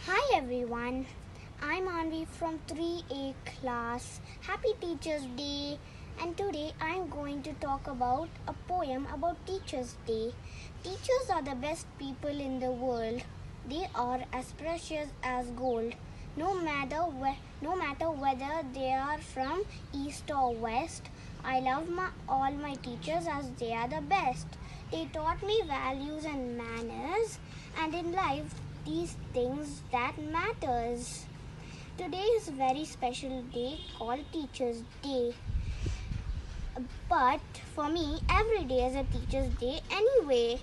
Hi everyone, I'm Anvi from 3A class. Happy Teachers Day, and today I'm going to talk about a poem about Teachers Day. Teachers are the best people in the world. They are as precious as gold. No matter whether they are from east or west, I love all my teachers as they are the best. They taught me values and manners, and in life these things that matters. Today is a very special day called Teachers Day. But for me, every day is a Teacher's Day anyway.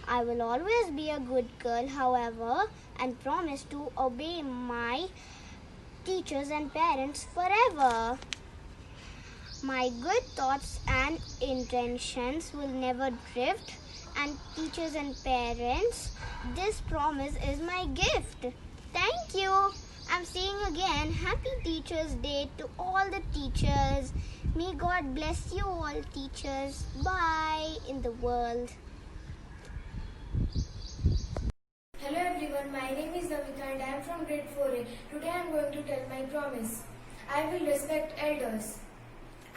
I will always be a good girl, however, and promise to obey my teachers and parents forever. My good thoughts and intentions will never drift, and teachers and parents, this promise is my gift. Thank you. I'm saying again, Happy Teachers Day to all the teachers. May God bless you all, teachers. Bye in the world. Hello everyone, my name is Navita and I am from grade 4A. Today I am going to tell my promise. I will respect elders.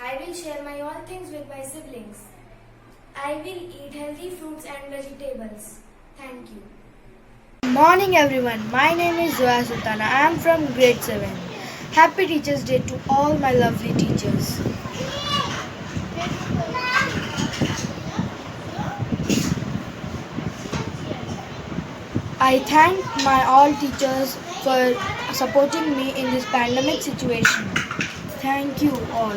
I will share my all things with my siblings. I will eat healthy fruits and vegetables. Thank you. Morning everyone, my name is Zoya Sultana. I am from grade 7. Happy Teachers Day to all my lovely teachers. I thank my all teachers for supporting me in this pandemic situation. Thank you all.